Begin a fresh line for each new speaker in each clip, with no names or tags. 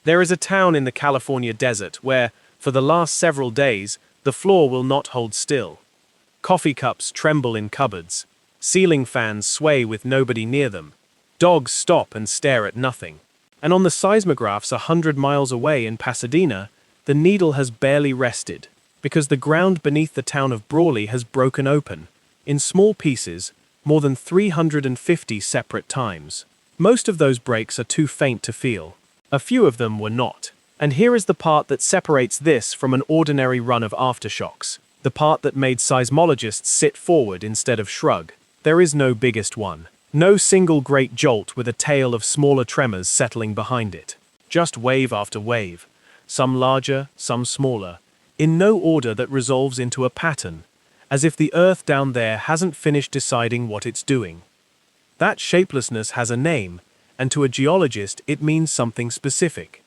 There is a town in the California desert where, for the last several days, the floor will not hold still. Coffee cups tremble in cupboards. Ceiling fans sway with nobody near them. Dogs stop and stare at nothing. And on the seismographs 100 miles away in Pasadena, the needle has barely rested, because the ground beneath the town of Brawley has broken open, in small pieces, more than 350 separate times. Most of those breaks are too faint to feel. A few of them were not. And here is the part that separates this from an ordinary run of aftershocks, the part that made seismologists sit forward instead of shrug. There is no biggest one. No single great jolt with a tail of smaller tremors settling behind it. Just wave after wave, some larger, some smaller, in no order that resolves into a pattern, as if the earth down there hasn't finished deciding what it's doing. That shapelessness has a name, and to a geologist it means something specific.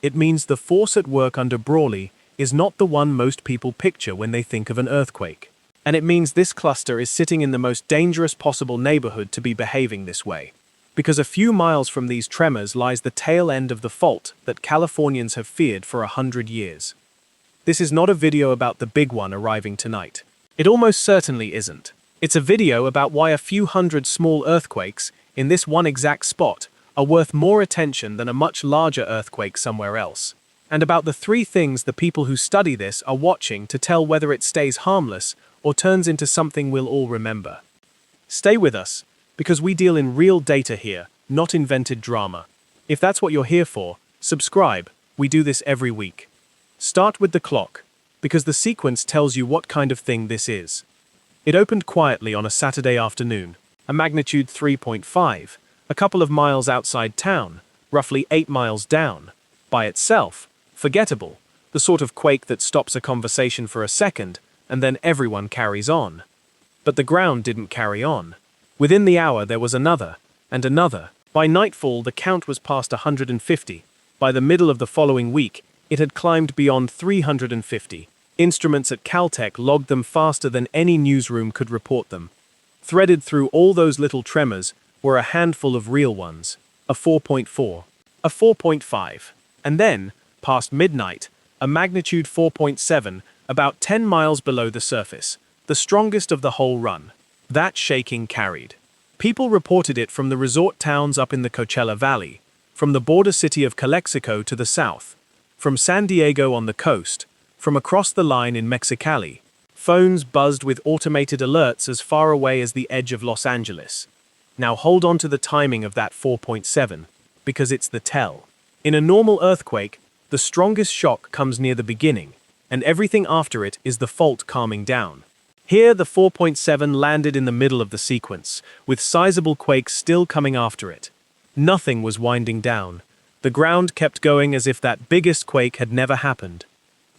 It means the force at work under Brawley is not the one most people picture when they think of an earthquake. And it means this cluster is sitting in the most dangerous possible neighborhood to be behaving this way. Because a few miles from these tremors lies the tail end of the fault that Californians have feared for 100 years. This is not a video about the big one arriving tonight. It almost certainly isn't. It's a video about why a few hundred small earthquakes, in this one exact spot, are worth more attention than a much larger earthquake somewhere else. And about the 3 things the people who study this are watching to tell whether it stays harmless or turns into something we'll all remember. Stay with us, because we deal in real data here, not invented drama. If that's what you're here for, subscribe. We do this every week. Start with the clock, because the sequence tells you what kind of thing this is. It opened quietly on a Saturday afternoon, a magnitude 3.5, a couple of miles outside town, roughly 8 miles down. By itself, forgettable, the sort of quake that stops a conversation for a second, and then everyone carries on. But the ground didn't carry on. Within the hour there was another, and another. By nightfall the count was past 150. By the middle of the following week, it had climbed beyond 350. Instruments at Caltech logged them faster than any newsroom could report them. Threaded through all those little tremors were a handful of real ones. A 4.4. A 4.5. And then, past midnight, a magnitude 4.7, about 10 miles below the surface, the strongest of the whole run. That shaking carried. People reported it from the resort towns up in the Coachella Valley, from the border city of Calexico to the south, from San Diego on the coast, from across the line in Mexicali. Phones buzzed with automated alerts as far away as the edge of Los Angeles. Now hold on to the timing of that 4.7, because it's the tell. In a normal earthquake, the strongest shock comes near the beginning, and everything after it is the fault calming down. Here, the 4.7 landed in the middle of the sequence, with sizable quakes still coming after it. Nothing was winding down. The ground kept going as if that biggest quake had never happened.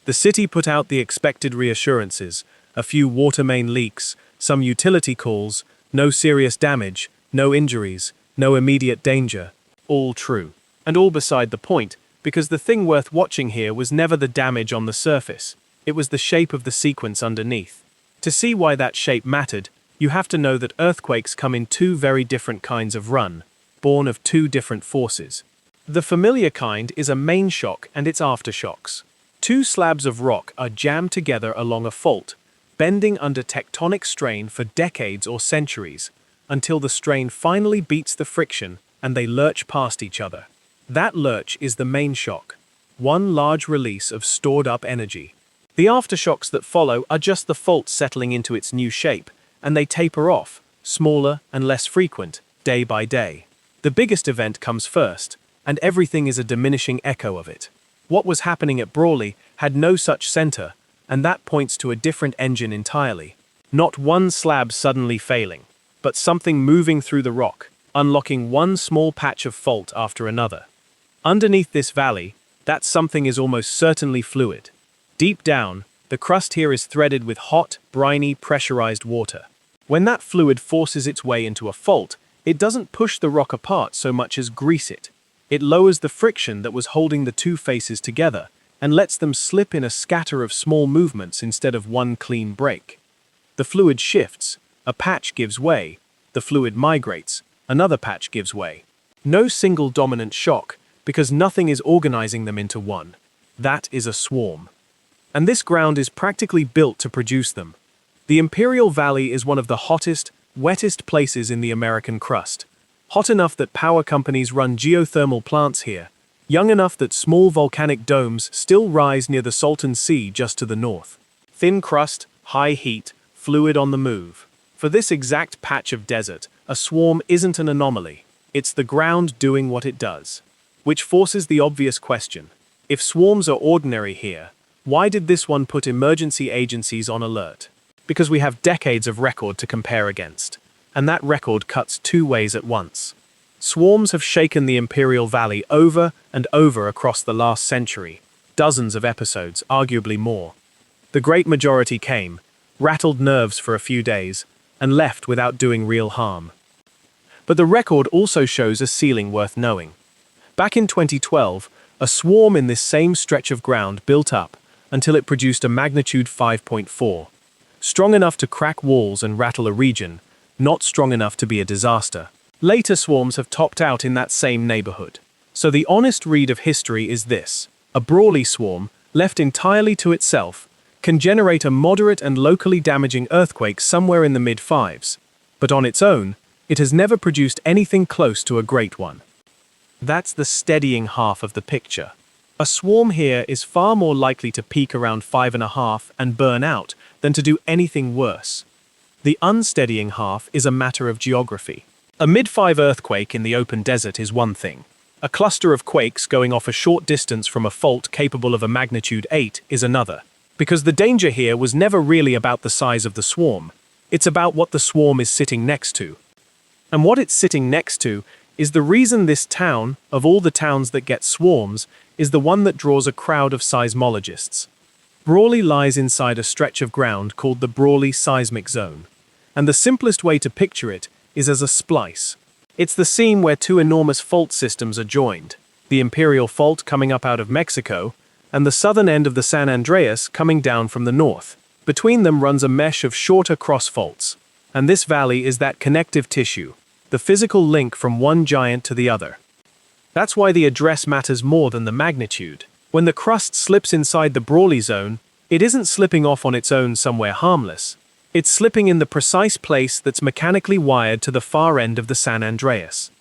The city put out the expected reassurances, a few water main leaks, some utility calls, no serious damage, no injuries, no immediate danger. All true. And all beside the point, because the thing worth watching here was never the damage on the surface. It was the shape of the sequence underneath. To see why that shape mattered, you have to know that earthquakes come in 2 very different kinds of run, born of 2 different forces. The familiar kind is a main shock and its aftershocks. 2 slabs of rock are jammed together along a fault, bending under tectonic strain for decades or centuries, until the strain finally beats the friction and they lurch past each other. That lurch is the main shock, one large release of stored-up energy. The aftershocks that follow are just the fault settling into its new shape, and they taper off, smaller and less frequent, day by day. The biggest event comes first, and everything is a diminishing echo of it. What was happening at Brawley had no such center, and that points to a different engine entirely. Not one slab suddenly failing, but something moving through the rock, unlocking one small patch of fault after another. Underneath this valley, that something is almost certainly fluid. Deep down, the crust here is threaded with hot, briny, pressurized water. When that fluid forces its way into a fault, it doesn't push the rock apart so much as grease it. It lowers the friction that was holding the 2 faces together and lets them slip in a scatter of small movements instead of one clean break. The fluid shifts, a patch gives way, the fluid migrates, another patch gives way. No single dominant shock, because nothing is organizing them into one. That is a swarm. And this ground is practically built to produce them. The Imperial Valley is one of the hottest, wettest places in the American crust. Hot enough that power companies run geothermal plants here, young enough that small volcanic domes still rise near the Salton Sea just to the north. Thin crust, high heat, fluid on the move. For this exact patch of desert, a swarm isn't an anomaly. It's the ground doing what it does. Which forces the obvious question. If swarms are ordinary here, why did this one put emergency agencies on alert? Because we have decades of record to compare against. And that record cuts two ways at once. Swarms have shaken the Imperial Valley over and over across the last century. Dozens of episodes, arguably more. The great majority came, rattled nerves for a few days, and left without doing real harm. But the record also shows a ceiling worth knowing. Back in 2012, a swarm in this same stretch of ground built up until it produced a magnitude 5.4. Strong enough to crack walls and rattle a region, not strong enough to be a disaster. Later swarms have topped out in that same neighborhood. So the honest read of history is this. A Brawley swarm, left entirely to itself, can generate a moderate and locally damaging earthquake somewhere in the mid-5s. But on its own, it has never produced anything close to a great one. That's the steadying half of the picture. A swarm here is far more likely to peak around 5.5 and burn out than to do anything worse. The unsteadying half is a matter of geography. A mid-5 earthquake in the open desert is one thing. A cluster of quakes going off a short distance from a fault capable of a magnitude 8 is another. Because the danger here was never really about the size of the swarm. It's about what the swarm is sitting next to. And what it's sitting next to is the reason this town, of all the towns that get swarms, is the one that draws a crowd of seismologists. Brawley lies inside a stretch of ground called the Brawley seismic zone. And the simplest way to picture it is as a splice. It's the seam where two enormous fault systems are joined, the Imperial Fault coming up out of Mexico, and the southern end of the San Andreas coming down from the north. Between them runs a mesh of shorter cross faults, and this valley is that connective tissue, the physical link from one giant to the other. That's why the address matters more than the magnitude. When the crust slips inside the Brawley zone, it isn't slipping off on its own somewhere harmless. It's slipping in the precise place that's mechanically wired to the far end of the San Andreas.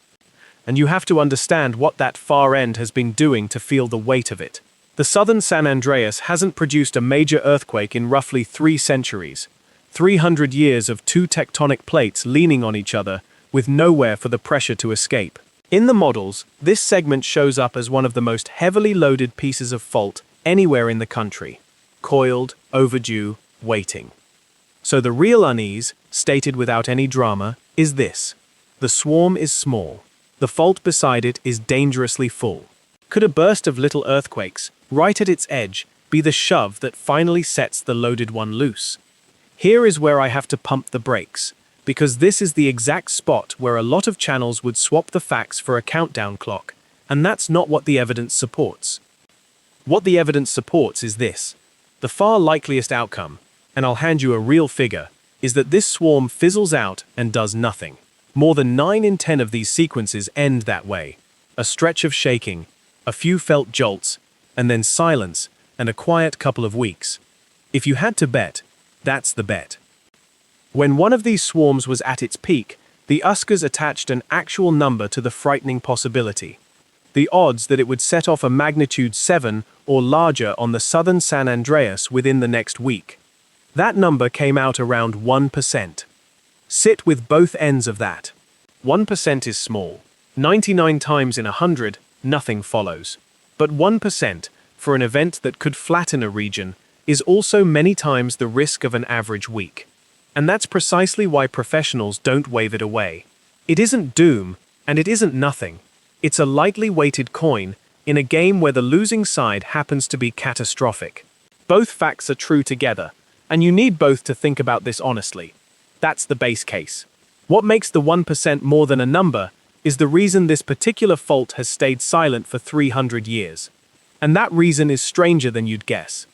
And you have to understand what that far end has been doing to feel the weight of it. The Southern San Andreas hasn't produced a major earthquake in roughly 3 centuries, 300 years of two tectonic plates leaning on each other, with nowhere for the pressure to escape. In the models, this segment shows up as one of the most heavily loaded pieces of fault anywhere in the country. Coiled, overdue, waiting. So the real unease, stated without any drama, is this. The swarm is small. The fault beside it is dangerously full. Could a burst of little earthquakes, right at its edge, be the shove that finally sets the loaded one loose? Here is where I have to pump the brakes, because this is the exact spot where a lot of channels would swap the facts for a countdown clock, and that's not what the evidence supports. What the evidence supports is this. The far likeliest outcome, and I'll hand you a real figure, is that this swarm fizzles out and does nothing. More than 9 in 10 of these sequences end that way. A stretch of shaking, a few felt jolts, and then silence and a quiet couple of weeks. If you had to bet, that's the bet. When one of these swarms was at its peak, the USGS attached an actual number to the frightening possibility. The odds that it would set off a magnitude 7 or larger on the Southern San Andreas within the next week. That number came out around 1%. Sit with both ends of that. 1% is small. 99 times in 100, nothing follows. But 1%, for an event that could flatten a region, is also many times the risk of an average week. And that's precisely why professionals don't wave it away. It isn't doom, and it isn't nothing. It's a lightly weighted coin in a game where the losing side happens to be catastrophic. Both facts are true together, and you need both to think about this honestly. That's the base case. What makes the 1% more than a number is the reason this particular fault has stayed silent for 300 years. And that reason is stranger than you'd guess.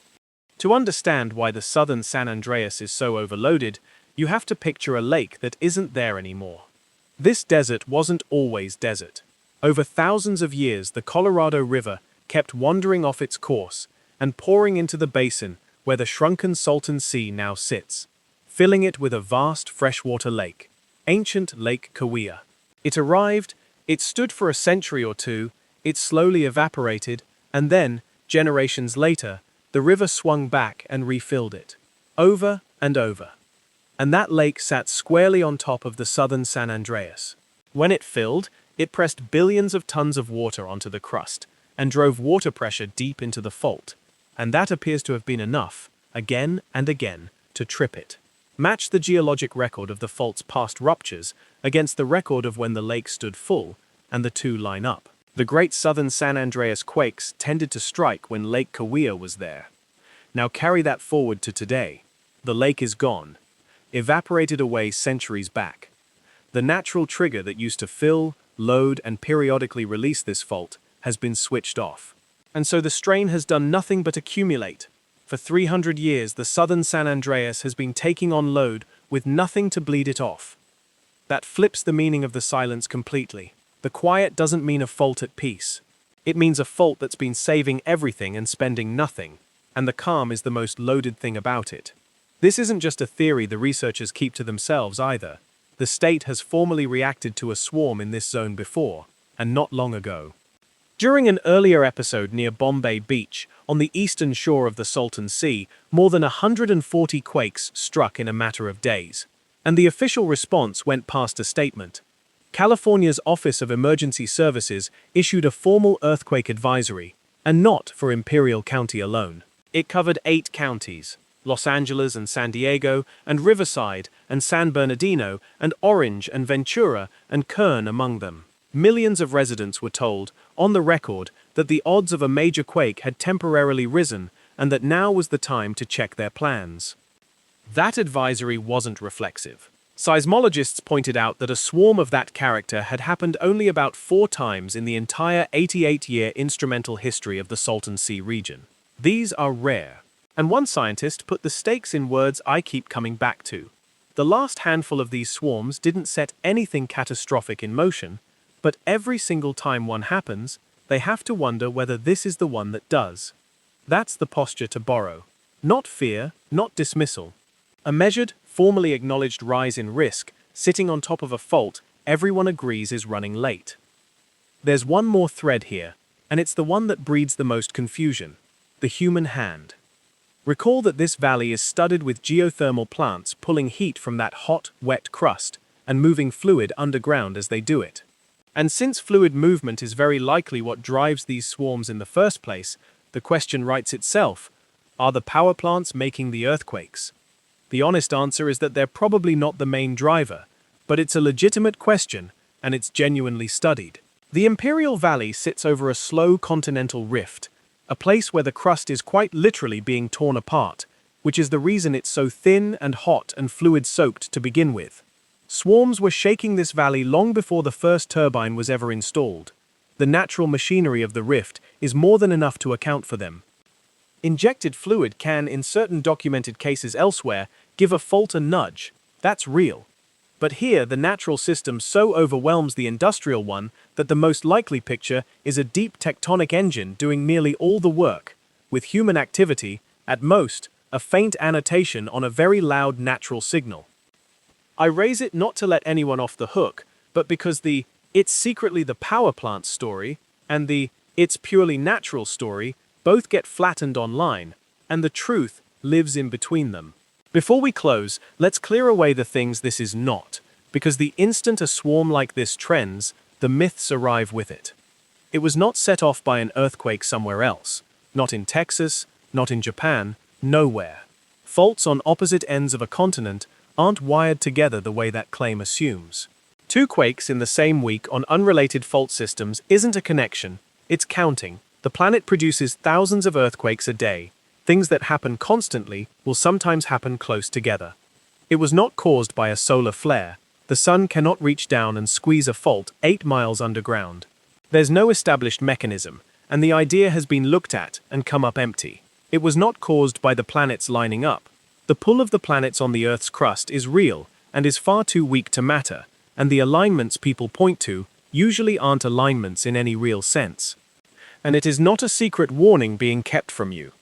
To understand why the Southern San Andreas is so overloaded, you have to picture a lake that isn't there anymore. This desert wasn't always desert. Over thousands of years, the Colorado River kept wandering off its course and pouring into the basin where the shrunken Salton Sea now sits, filling it with a vast freshwater lake, ancient Lake Kauai. It arrived, it stood for a century or two, it slowly evaporated, and then, generations later, the river swung back and refilled it, over and over. And that lake sat squarely on top of the Southern San Andreas. When it filled, it pressed billions of tons of water onto the crust and drove water pressure deep into the fault, and that appears to have been enough, again and again, to trip it. Match the geologic record of the fault's past ruptures against the record of when the lake stood full, and the two line up. The great Southern San Andreas quakes tended to strike when Lake Kauai was there. Now carry that forward to today. The lake is gone, evaporated away centuries back. The natural trigger that used to fill, load, and periodically release this fault has been switched off. And so the strain has done nothing but accumulate. For 300 years, the Southern San Andreas has been taking on load with nothing to bleed it off. That flips the meaning of the silence completely. The quiet doesn't mean a fault at peace. It means a fault that's been saving everything and spending nothing. And the calm is the most loaded thing about it. This isn't just a theory the researchers keep to themselves either. The state has formally reacted to a swarm in this zone before, and not long ago. During an earlier episode near Bombay Beach, on the eastern shore of the Salton Sea, more than 140 quakes struck in a matter of days. And the official response went past a statement. California's Office of Emergency Services issued a formal earthquake advisory, and not for Imperial County alone. It covered 8 counties, Los Angeles and San Diego, and Riverside, and San Bernardino, and Orange and Ventura, and Kern among them. Millions of residents were told, on the record, that the odds of a major quake had temporarily risen, and that now was the time to check their plans. That advisory wasn't reflexive. Seismologists pointed out that a swarm of that character had happened only about 4 times in the entire 88-year instrumental history of the Salton Sea region. These are rare. And one scientist put the stakes in words I keep coming back to. The last handful of these swarms didn't set anything catastrophic in motion, but every single time one happens, they have to wonder whether this is the one that does. That's the posture to borrow. Not fear, not dismissal. A measured, formally acknowledged rise in risk, sitting on top of a fault everyone agrees is running late. There's one more thread here, and it's the one that breeds the most confusion: the human hand. Recall that this valley is studded with geothermal plants pulling heat from that hot, wet crust and moving fluid underground as they do it. And since fluid movement is very likely what drives these swarms in the first place, the question writes itself: are the power plants making the earthquakes? The honest answer is that they're probably not the main driver, but it's a legitimate question, and it's genuinely studied. The Imperial Valley sits over a slow continental rift, a place where the crust is quite literally being torn apart, which is the reason it's so thin and hot and fluid-soaked to begin with. Swarms were shaking this valley long before the first turbine was ever installed. The natural machinery of the rift is more than enough to account for them. Injected fluid can, in certain documented cases elsewhere, give a fault a nudge. That's real. But here, the natural system so overwhelms the industrial one that the most likely picture is a deep tectonic engine doing nearly all the work, with human activity, at most, a faint annotation on a very loud natural signal. I raise it not to let anyone off the hook, but because the "it's secretly the power plant" story and the "it's purely natural" story both get flattened online, and the truth lives in between them. Before we close, let's clear away the things this is not, because the instant a swarm like this trends, the myths arrive with it. It was not set off by an earthquake somewhere else, not in Texas, not in Japan, nowhere. Faults on opposite ends of a continent aren't wired together the way that claim assumes. 2 quakes in the same week on unrelated fault systems isn't a connection, it's counting. The planet produces thousands of earthquakes a day. Things that happen constantly will sometimes happen close together. It was not caused by a solar flare. The sun cannot reach down and squeeze a fault 8 miles underground. There's no established mechanism, and the idea has been looked at and come up empty. It was not caused by the planets lining up. The pull of the planets on the Earth's crust is real and is far too weak to matter, and the alignments people point to usually aren't alignments in any real sense. And it is not a secret warning being kept from you.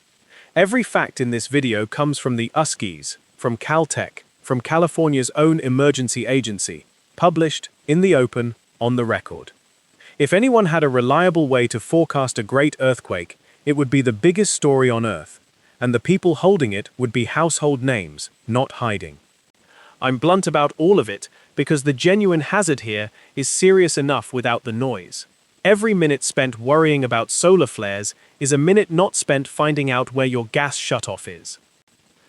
Every fact in this video comes from the USGS, from Caltech, from California's own emergency agency, published, in the open, on the record. If anyone had a reliable way to forecast a great earthquake, it would be the biggest story on Earth, and the people holding it would be household names, not hiding. I'm blunt about all of it because the genuine hazard here is serious enough without the noise. Every minute spent worrying about solar flares is a minute not spent finding out where your gas shutoff is.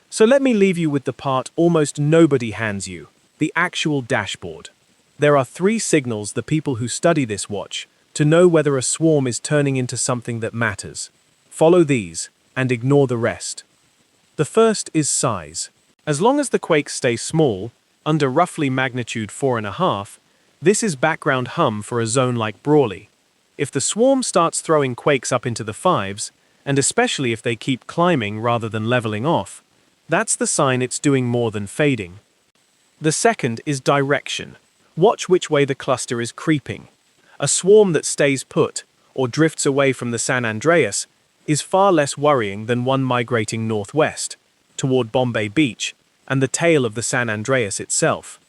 So let me leave you with the part almost nobody hands you, the actual dashboard. There are 3 signals the people who study this watch to know whether a swarm is turning into something that matters. Follow these and ignore the rest. The first is size. As long as the quakes stay small, under roughly magnitude 4.5, this is background hum for a zone like Brawley. If the swarm starts throwing quakes up into the 5s, and especially if they keep climbing rather than leveling off, that's the sign it's doing more than fading. The second is direction. Watch which way the cluster is creeping. A swarm that stays put, or drifts away from the San Andreas, is far less worrying than one migrating northwest, toward Bombay Beach, and the tail of the San Andreas itself.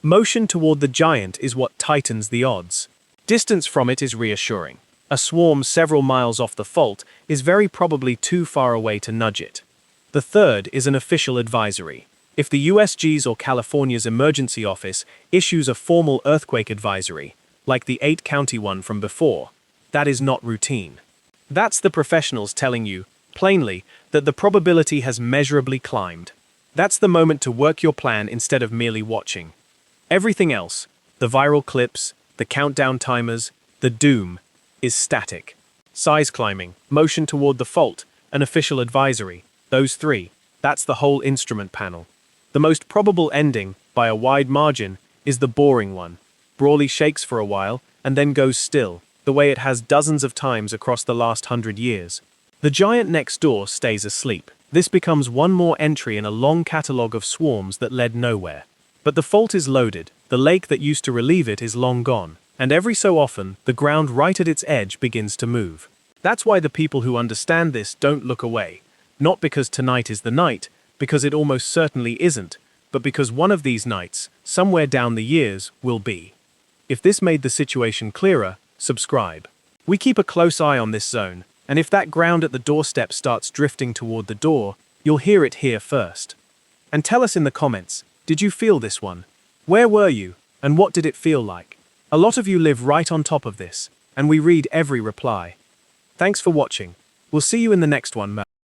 Motion toward the giant is what tightens the odds. Distance from it is reassuring. A swarm several miles off the fault is very probably too far away to nudge it. The third is an official advisory. If the USGS or California's emergency office issues a formal earthquake advisory, like the 8-county one from before, that is not routine. That's the professionals telling you, plainly, that the probability has measurably climbed. That's the moment to work your plan instead of merely watching. Everything else, the viral clips, the countdown timers, the doom, is static. Size climbing, motion toward the fault, an official advisory, those 3, that's the whole instrument panel. The most probable ending, by a wide margin, is the boring one. Brawley shakes for a while, and then goes still, the way it has dozens of times across the last 100 years. The giant next door stays asleep. This becomes one more entry in a long catalogue of swarms that led nowhere. But the fault is loaded, the lake that used to relieve it is long gone, and every so often, the ground right at its edge begins to move. That's why the people who understand this don't look away. Not because tonight is the night, because it almost certainly isn't, but because one of these nights, somewhere down the years, will be. If this made the situation clearer, subscribe. We keep a close eye on this zone, and if that ground at the doorstep starts drifting toward the door, you'll hear it here first. And tell us in the comments, did you feel this one? Where were you, and what did it feel like? A lot of you live right on top of this, and we read every reply. Thanks for watching. We'll see you in the next one.